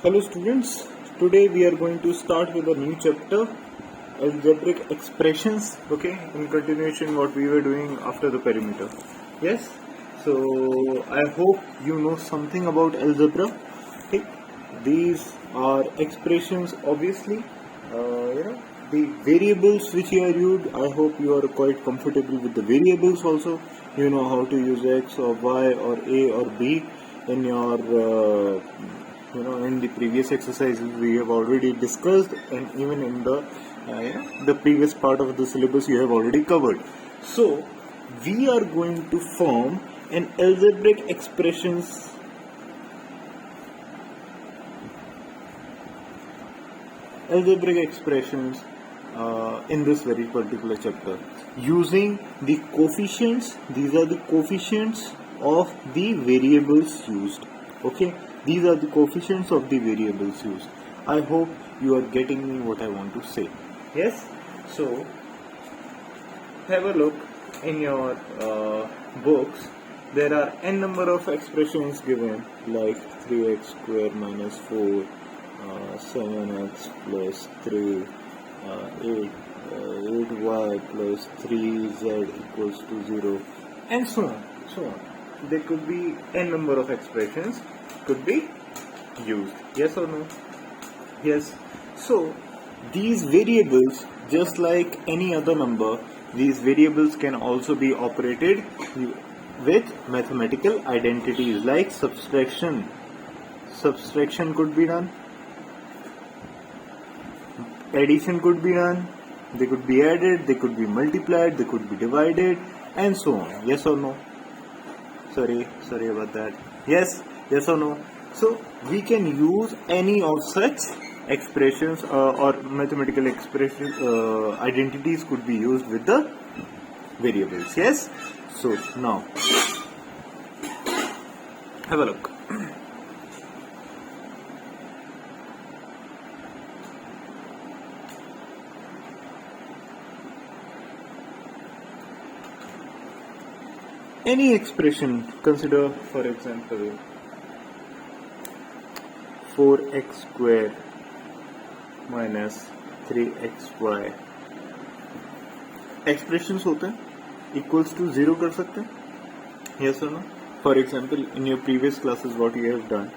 Hello students, today we are going to start with a new chapter, algebraic expressions, okay, in continuation what we were doing after the perimeter. Yes, so I hope you know something about algebra. Okay, these are expressions obviously, the variables which you are used, I hope you are quite comfortable with the variables also. You know how to use x or y or a or b in your in the previous exercises we have already discussed, and even in the previous part of the syllabus you have already covered. So we are going to form an algebraic expressions in this very particular chapter using the coefficients. These are the coefficients of the variables used. Okay, these are the coefficients of the variables used. I hope you are getting me what I want to say. Yes, so have a look in your books. There are n number of expressions given, like 3x square minus 4, 7x plus 3, 8y plus 3z equals to 0, and so on. There could be n number of expressions could be used. Yes or no? Yes. So these variables, just like any other number, these variables can also be operated with mathematical identities like subtraction. Subtraction could be done. Addition could be done. They could be added, they could be multiplied, they could be divided, and so on. Yes or no? Sorry about that. Yes or no? So we can use any of such expressions or mathematical expression identities could be used with the variables. Yes. So now have a look. Any expression, consider for example 4x square minus 3xy. expressions होते हैं, equals to 0 कर सकते हैं. Yes or no? For example, in your previous classes what you have done,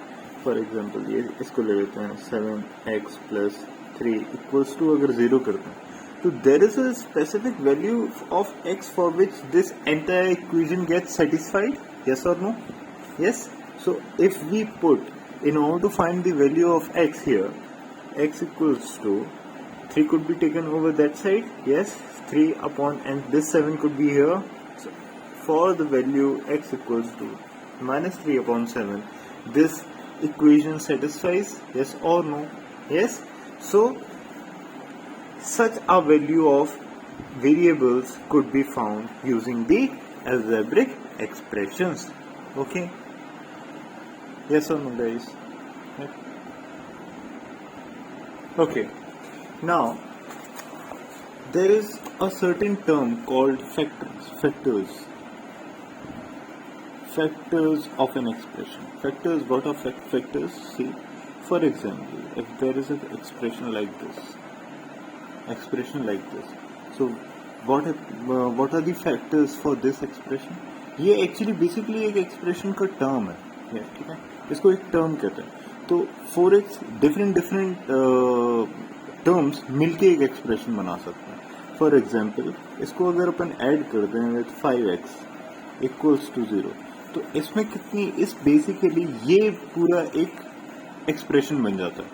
for example ये इसको ले लेते हैं 7x plus 3 equals to अगर 0 करते हैं, so there is a specific value of x for which this entire equation gets satisfied. Yes or no? Yes. So if we put, in order to find the value of x here, x equals to 3 could be taken over that side. Yes, 3 upon, and this 7 could be here. So for the value x equals to minus 3 upon 7, this equation satisfies. Yes or no? Yes. So such a value of variables could be found using the algebraic expressions. Okay. Yes or no, guys? Okay. Now there is a certain term called factors of an expression. Factors. What are factors? See, for example, if there is an expression like this, so what are the factors for this expression? ये actually basically एक expression का term है, ठीक है, इसको एक term कहते हैं. तो 4x डिफरेंट टर्म्स मिलके एक एक्सप्रेशन बना सकते हैं. फॉर एग्जांपल इसको अगर अपन ऐड कर दें विद 5x इक्वल्स टू 0, तो इसमें कितनी, इस बेसिकली ये पूरा एक एक्सप्रेशन बन जाता है.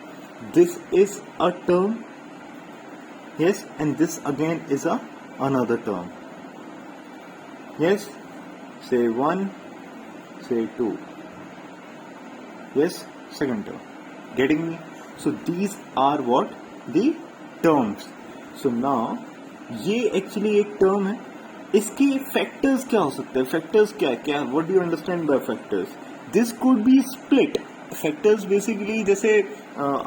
This is a term. Yes, and this again is another term. Yes, say 1, say 2. Yes, second term. Getting me? So these are what? The terms. So now ये actually एक term है. इसके factors क्या हो सकते हैं? Factors क्या? What do you understand by factors? This could be split. Factors basically जैसे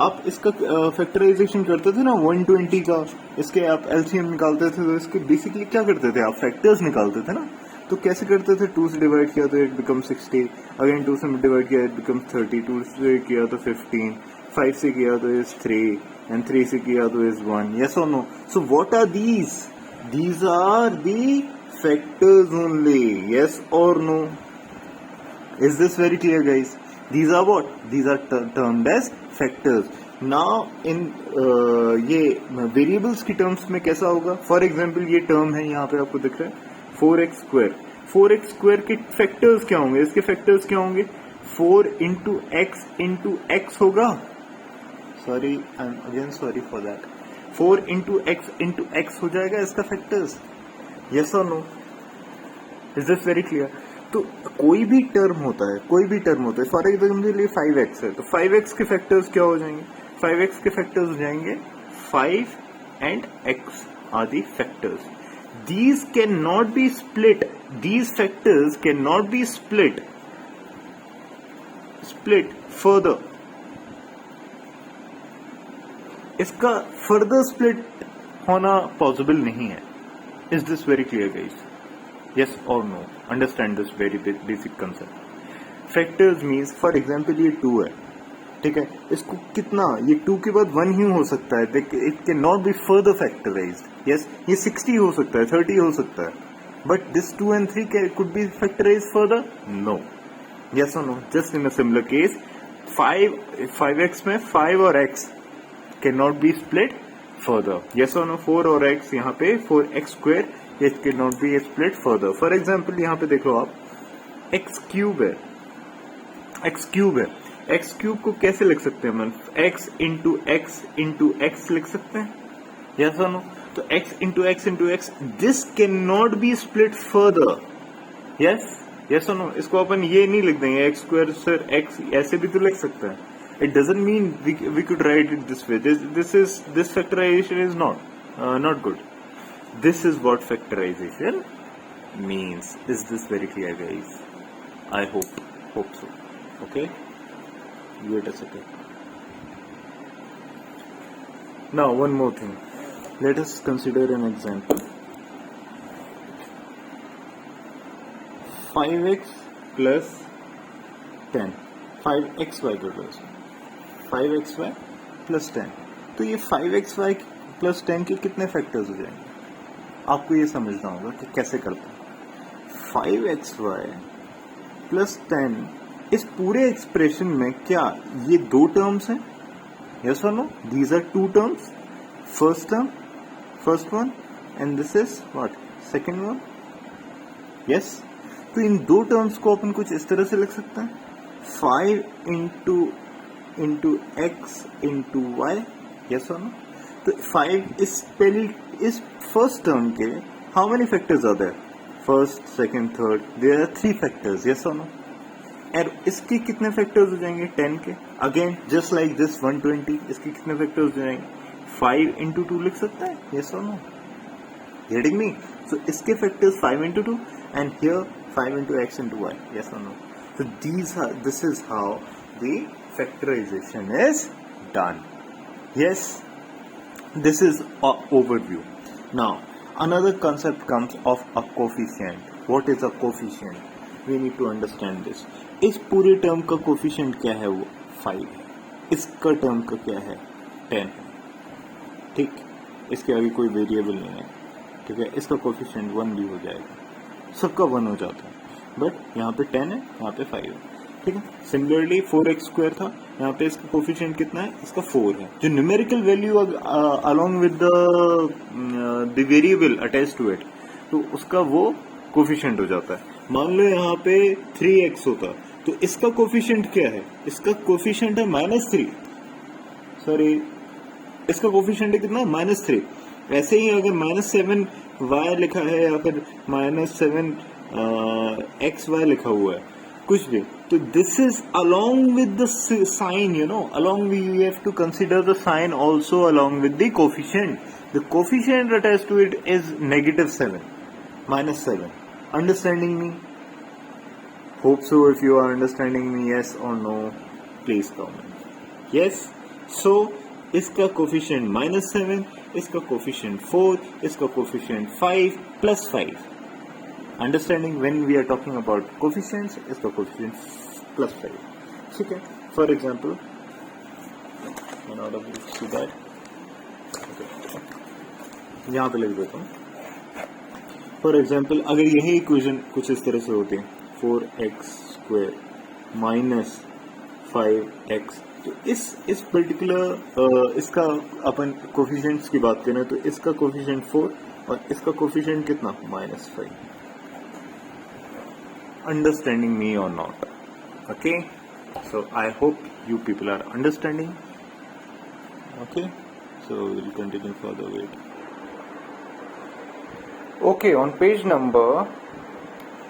आप इसका फैक्टराइजेशन करते थे ना 120 का, इसके आप एलसीएम निकालते थे, तो इसके बेसिकली क्या करते थे, आप फैक्टर्स निकालते थे ना. तो कैसे करते थे, 2 से डिवाइड किया तो इट बिकम 60, अगेन 2 से डिवाइड किया इट बिकम 30, 2 से किया तो 15, 5 से किया तो इज 3 and 3 से किया तो is 1. Yes or no? So what are these? These are the factors only. Yes or no? Is this very clear, guys? These are what? These are termed as factors. Now in ये variables की terms में कैसा होगा? For example ये term है यहाँ पे आपको दिख रहा है 4x square. 4x square के factors क्या होंगे? इसके factors क्या होंगे? 4 into x होगा. Sorry, I'm again sorry for that. 4 into x हो जाएगा इसका factors. Yes or no? Is this very clear? तो कोई भी टर्म होता है फॉर एग्जाम्पल ये 5x है तो 5x के फैक्टर्स क्या हो जाएंगे 5x के फैक्टर्स हो जाएंगे 5 and x are the factors. These cannot be split. These factors cannot be split further. इसका further split होना पॉसिबल नहीं है. Is this very clear, guys? Yes or no? Understand this very basic concept. Factors means, for example, ये 2 है, ठीक है. इसको कितना ये 2 के बाद 1 ही हो सकता है. It cannot be further factorized. Yes, ये 60 हो सकता है, 30 हो सकता है. But this 2 and 3 could be factorized further? No. Yes or no? Just in a similar case, 5x में 5 और x cannot be split further. Yes or no? 4 और x यहाँ पे 4x square it cannot be split further. For example यहाँ पे देखो आप x cube है. x cube को कैसे लिख सकते हैं हम? x into x लिख सकते हैं. Yes or no? तो x into x this cannot be split further. Yes or no? इसको अपन ये नहीं लिख देंगे x square sir x ऐसे भी तो लिख सकते हैं. It doesn't mean we could write it this way. This factorization is not good. This is what factorization means. Is this very clear, guys? I hope so. Okay. Wait a second. Now one more thing. Let us consider an example. 5x plus 10. 5xy plus 10. तो ये 5xy plus 10 के कितने factors हो जाएंगे? आपको ये समझना होगा कि कैसे करते हैं. 5xy plus 10 इस पूरे एक्सप्रेशन में क्या ये 2 टर्म्स हैं? Yes or no? These are 2 terms. First one, and this is what? Second one. Yes. तो इन 2 टर्म्स को अपन कुछ इस तरह से लिख सकते हैं. 5 into x into y. Yes or no? तो 5 इस फर्स्ट टर्म के how many factors are there? First, second, third. There are 3 factors. Yes or no? और इसके कितने फैक्टर्स हो जाएंगे? 10 के. अगेन जस्ट लाइक दिस 120 इसके कितने फैक्टर्स हो जाएंगे? 5 into 2 लिख सकते हैं. Yes or no? Getting me? So इसके factors 5 into 2 and here 5 into x into y. Yes or no? So this is how the factorization is done. Yes, this is an overview. Now another concept comes of a coefficient. What is a coefficient? We need to understand this. इस पूरे term का coefficient क्या है? वो 5 है. इसका term का क्या है? 10 है. ठीक, इसके आगे कोई वेरिएबल नहीं है. ठीक है, इसका कोफिशिएंट 1 भी हो जाएगा. सबका 1 हो जाता है. बट यहाँ पे 10 है, यहाँ पे 5 है. ठीक है. सिमिलरली 4x स्क्वायर था, यहाँ पे इसका कोफिशिएंट कितना है? इसका 4 है. जो numerical value along with the variable attach to it, तो उसका वो कोफिशिएंट हो जाता है. मान लो यहाँ पे 3x होता, तो इसका कोफिशिएंट क्या है? इसका कोफिशिएंट है -3. सॉरी, इसका कोफिशिएंट है कितना? -3. ऐसे ही अगर -7y लिखा है या फिर -7xy लिखा हुआ है, कुछ भी, तो this is along with the sign, along we have to consider the sign also along with the coefficient. The coefficient attached to it is -7, -7. Understanding me? Hope so. If you are understanding me, yes or no, please comment. Yes. So इसका coefficient -7, इसका coefficient 4, इसका coefficient 5 plus 5. Understanding when we are talking about coefficients, इसका coefficient +5. ठीक है. For example, not able to see that. यहाँ पे लिख देता हूँ. फॉर एग्जाम्पल अगर यही इक्वेशन कुछ इस तरह से होती है 4x² माइनस 5x, तो इस पर्टिकुलर इसका अपन कोफिशिएंट्स की बात करें तो इसका कोफिशिएंट 4 और इसका कोफिशिएंट कितना -5. अंडरस्टैंडिंग मी और not? Okay, so I hope you people are understanding. Okay, so we'll continue further. Wait. Okay, on page number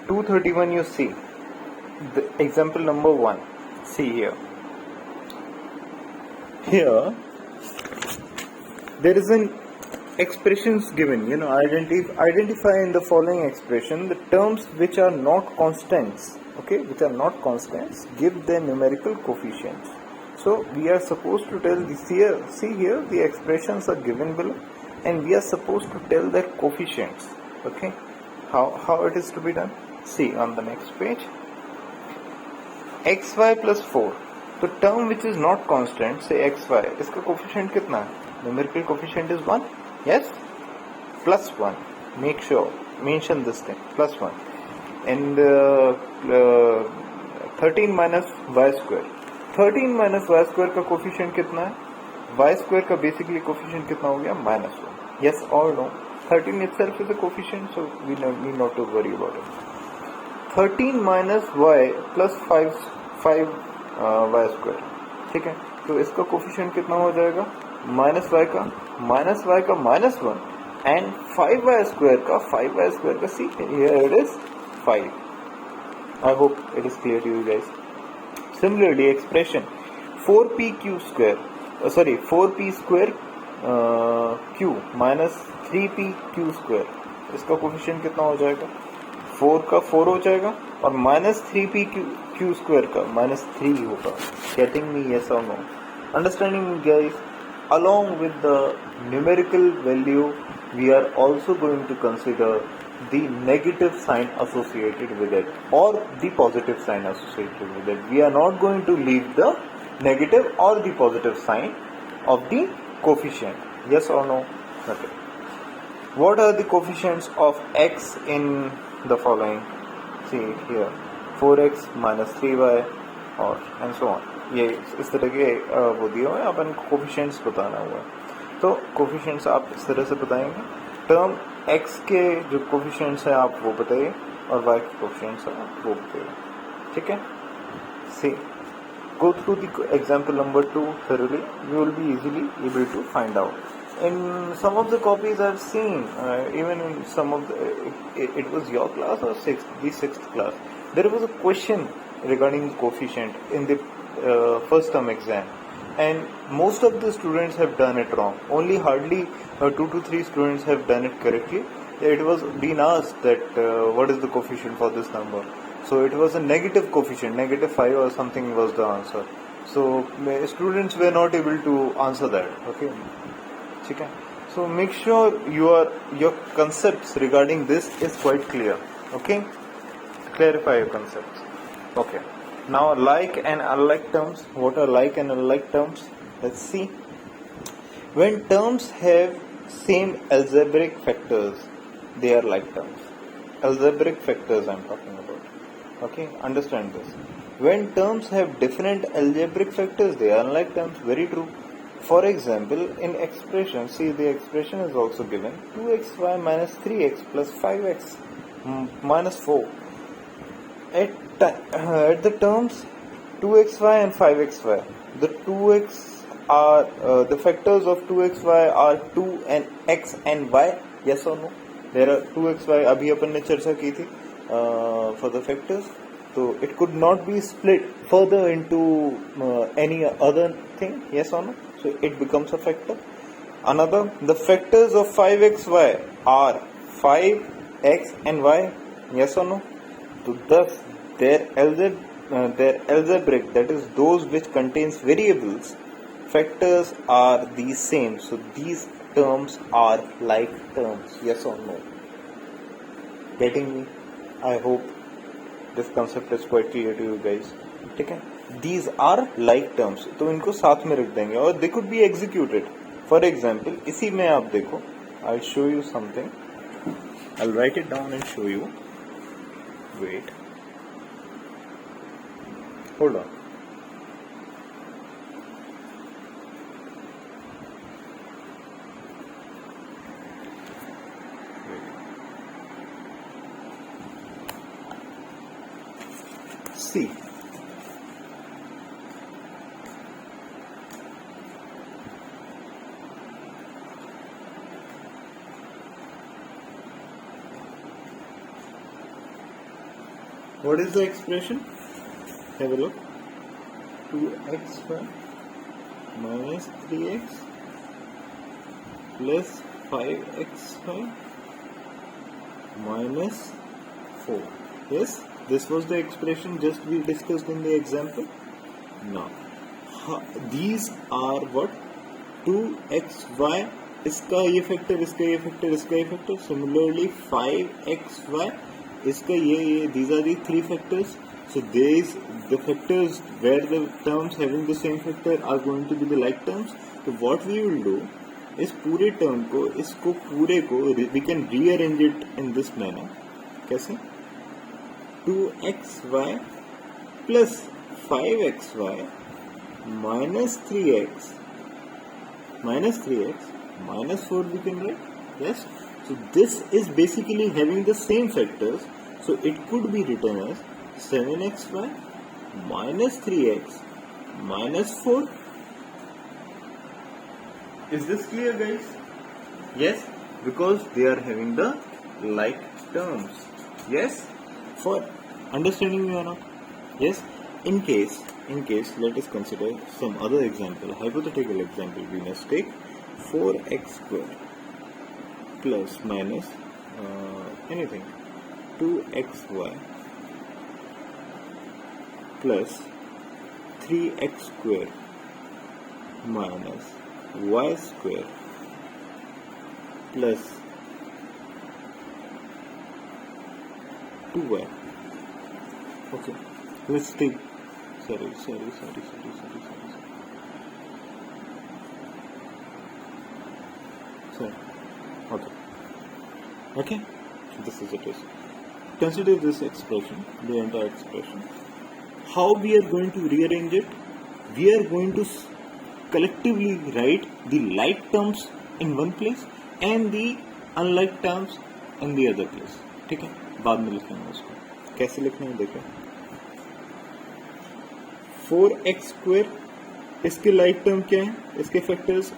231 you see the example number 1. See here there is an expressions given, identify in the following expression the terms which are not constants. Okay, which are not constants, give their numerical coefficients. So we are supposed to tell this here. See here, the expressions are given below, and we are supposed to tell their coefficients. Okay, how it is to be done? See on the next page. xy plus 4. The term which is not constant, say xy, इसका coefficient कितना है? Numerical coefficient is 1. Yes, plus 1. Make sure mention this thing, plus 1. And 13 minus y square. 13 minus y square का coefficient कितना है? y square का basically coefficient कितना हो गया? -1. Yes or no? 13 itself is a coefficient, so we need not to worry about it. 13 minus y plus 5 y square. ठीक है, तो इसका कोफिशिएंट कितना हो जाएगा? -y का -1 and 5y square का see here it is 5. I hope it is clear to you guys. Similarly, expression 4p square q minus 3p square, इसका कोफिशिएंट कितना हो जाएगा? 4 का 4 हो जाएगा और minus 3p square का -3 होगा. Getting me? Yes or no? Understanding me guys? Along with the numerical value, we are also going to consider the negative sign associated with it or the positive sign associated with it. We are not going to leave the negative or the positive sign of the coefficient. Yes or no? Okay. What are the coefficients of x in the following? See here, 4x minus 3y और and so on. ये इस तरह के वो दिए हुए अपन coefficients बताना हुआ है, तो कोफिशिएंट्स आप इस तरह से बताएंगे. टर्म x के जो कोफिशिएंट्स हैं आप वो बताइए और y के कोफिशिएंट्स हैं आप वो बताइए. ठीक है, सी go through the example number 2 thoroughly. You will be easily able to find out. In some of the copies I've seen, even in some of it was your class or the sixth class, there was a question regarding the coefficient in the first term exam, and most of the students have done it wrong. Only hardly 2 to 3 students have done it correctly. It was being asked that what is the coefficient for this number, so it was a negative coefficient, -5 or something was the answer. So students were not able to answer that. Okay, ठीक है. So make sure your concepts regarding this is quite clear. Okay, clarify your concepts. Okay, now like and unlike terms. What are like and unlike terms? Let's see. When terms have same algebraic factors, they are like terms. Algebraic factors I'm talking about. Okay, understand this. When terms have different algebraic factors, they are unlike terms. Very true. For example, in expression, see the expression is also given 2xy minus 3x plus 5x minus 4. At the terms 2xy and 5xy, the 2x are the factors of 2xy are 2 and x and y. Yes or no? There are 2xy. अभी अपन ने चर्चा की थी for the factors. So it could not be split further into any other thing. Yes or no? So it becomes a factor. Another, the factors of 5xy are 5x and y. Yes or no? So thus their algebraic, that is those which contains variables, factors are the same. So these terms are like terms. Yes or no? Getting me? I hope this concept is quite clear to you guys. Okay. These are like terms, तो इनको साथ में रख देंगे और they could be executed. For example इसी में आप देखो, I show you something, I write it down and show you. Wait, hold on. See, what is the expression? Have a look. 2x minus 3x plus 5x minus 4. Yes, this was the expression just we discussed in the example. Now, these are what? 2xy, इसका ये factor, इसका ये factor, इसका ये factor. Similarly 5xy, इसका ये these are the three factors. So these, the factors where the terms having the same factor are going to be the like terms. So what we will do, इस पूरे term को, इसको पूरे को we can rearrange it in this manner. कैसे? 2xy plus 5xy minus 3x minus 4 we can write. Yes, so this is basically having the same factors, so it could be written as 7xy minus 3x minus 4. Is this clear, guys? Yes, because they are having the like terms. Yes, for understanding me or not? Yes. In case let us consider some other example, hypothetical example. We must take 4x square plus minus anything 2xy plus 3x square minus y square plus 2y. Okay, let's take sorry. Okay, so this is it. Consider this expression, the entire expression. How we are going to rearrange it? We are going to collectively write the like terms in one place and the unlike terms in the other place. ठीक है, बाद में लिखेंगे उसको. कैसे लिखना है देखो. 4x स्क्वायर, इसके लाइक टर्म क्या है? इसके फैक्टर्स,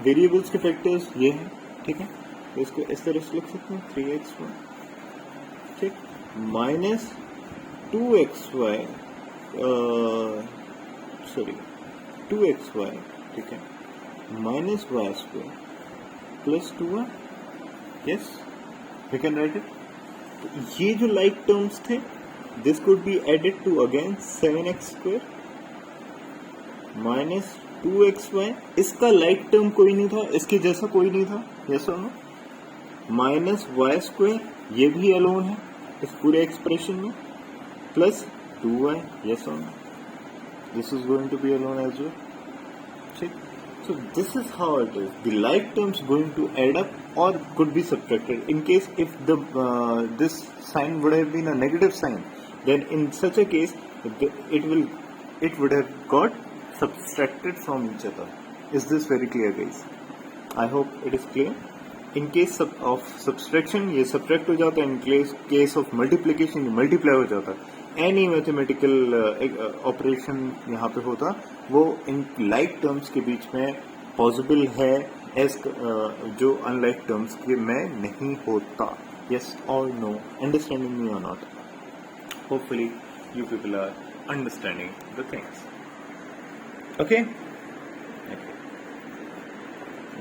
वेरिएबल्स के फैक्टर्स ये हैं. ठीक है, तो इसको इस तरह से लिख सकते हैं 3xy. ठीक, माइनस 2xy, सॉरी 2xy. ठीक है, minus y square plus 2y. Yes, we can write it. तो ये जो लाइक टर्म्स थे, this could be added to again 7x square minus 2xy. इसका लाइक टर्म कोई नहीं था, इसके जैसा कोई नहीं था. यस और नो. माइनस y स्क्वायर, ये भी अलोन है इस पूरे एक्सप्रेशन में, प्लस 2y. यस और no. This is going to be alone as well. ठीक. So this is how it is. The like terms going to add up or could be subtracted. In case if the this sign would have been a negative sign, then in such a case it would have got subtracted from each other. Is this very clear, guys? I hope it is clear. In case of subtraction, ये subtract हो जाता है. In case of multiplication, ये multiply हो जाता है. Any mathematical operation यहाँ पे होता, वो इन लाइक टर्म्स के बीच में पॉसिबल है, एज जो अनलाइक टर्म्स के में नहीं होता. यस और नो? अंडरस्टैंडिंग मी और not? Hopefully you people are understanding the things. Okay,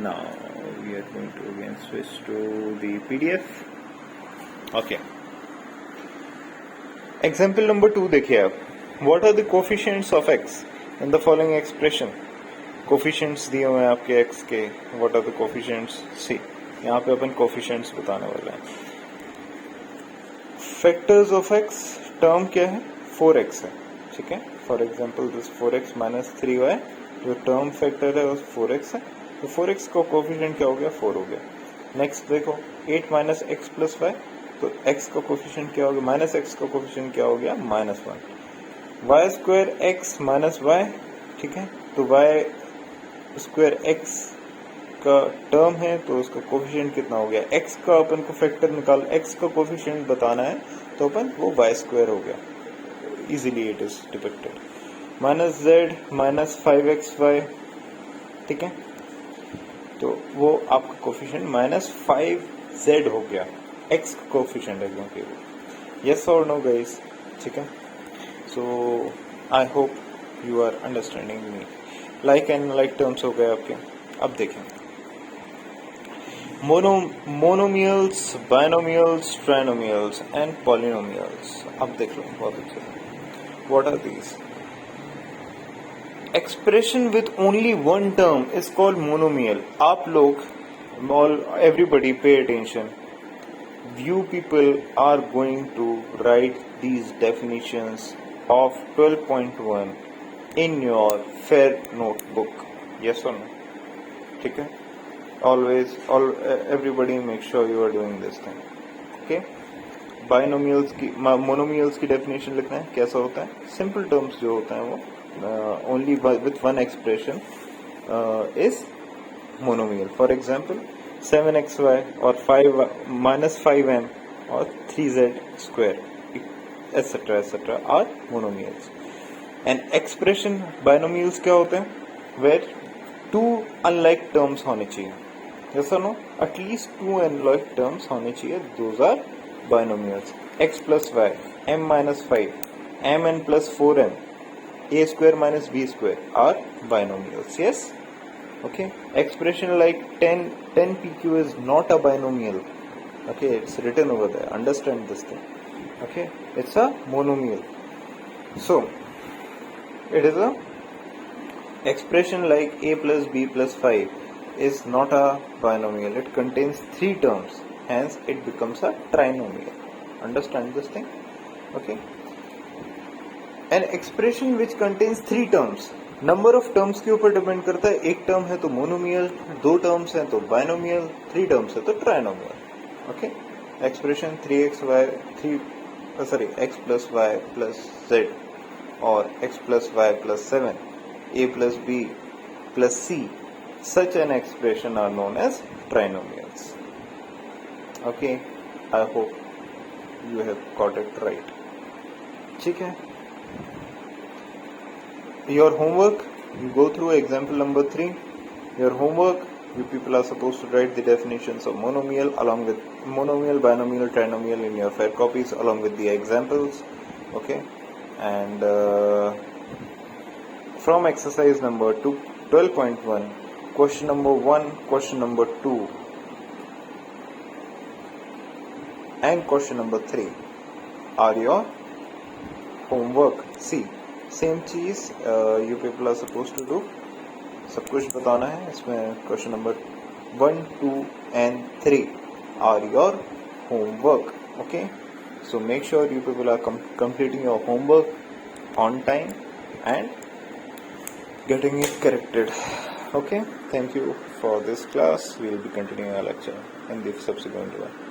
now we are going to again switch to the PDF. Okay, example number 2 देखिए आप. What are the coefficients of x in the following expression. Coefficients दिए हुए हैं आपके x के. What are the coefficients? See, यहाँ पे अपन coefficients बताने वाले हैं. फैक्टर्स ऑफ एक्स, टर्म क्या है? 4x है. ठीक है। For example this 4x minus 3y, जो टर्म फैक्टर है वो 4x है, तो 4x का कोफिशिएंट क्या हो गया, 4 हो गया। नेक्स्ट देखो 8 माइनस एक्स प्लस वाई, तो x का कोफिशिएंट क्या हो गया, माइनस एक्स का कोफिशिएंट क्या हो गया, -1। Y square x minus y, ठीक है, तो वाई स्क्वायर एक्स का टर्म है तो उसका कोफिशिएंट कितना हो गया, x का अपन को फैक्टर निकाल, x का कोफिशिएंट बताना है तो अपन वो वाई स्क्वायर हो गया, easily it is depicted. Minus Z minus 5xy, ठीक है, तो वो आपका कोफिशिएंट -5z हो गया, x का कोफिशिएंट है क्योंकि वो। यस और नो गाइस, ठीक है। So I hope you are understanding me. Like and like terms हो गए आपके। अब देखें monomials, binomials, trinomials and polynomials. अब देख लो बहुत अच्छे से, what are these? Expression with only one term is called monomial. आप लोग, everybody pay attention. You people are going to write these definitions of 12.1 in your fair notebook. Yes or no? ठीक है? Always, everybody make sure you are doing this thing. Okay? Binomials की, monomials की definition लिखना है, कैसा होता है? Simple terms जो होता है वो only with one expression is monomial. For example 7xy और 5 माइनस 5m और 3z स्क्वायर etcetera etcetera are monomials. And expression binomials क्या होते हैं? वेर टू अनलाइक टर्म्स होने चाहिए, यस और नो? एटलीस्ट 2 अनलाइक टर्म्स होने चाहिए, those are binomials. x plus y, m minus 5, mn plus 4m, a square minus b square are binomials. Yes? Okay. Expression like 10 pq is not a binomial. Okay, it's written over there. Understand this thing. Okay, it's a monomial. So it is a expression like a plus b plus 5 is not a binomial. It contains 3 terms. Hence, it becomes a trinomial. Understand this thing? Okay. An expression which contains 3 terms, number of terms के ऊपर depend करता है। एक term है तो monomial, 2 terms हैं तो binomial, 3 terms है तो trinomial. Okay, expression 3x plus y plus z और x plus y plus 7, a plus b plus c, such an expression are known as trinomials. Okay, I hope you have got it right. ठीक है। Your homework, you go through example number 3. Your homework, you people are supposed to write the definitions of monomial along with monomial, binomial, trinomial in your fair copies along with the examples. Okay, and from exercise number 12.1, question number 1, question number 2 and question number 3 are your homework. See, same चीज you people are suppose to do, सब कुछ बताना है इसमें। Question number 1, 2 and 3 are your homework. Okay, so make sure you people are completing your homework on time and getting it corrected. Okay, thank you for this class. We will be continuing our lecture in the subsequent one.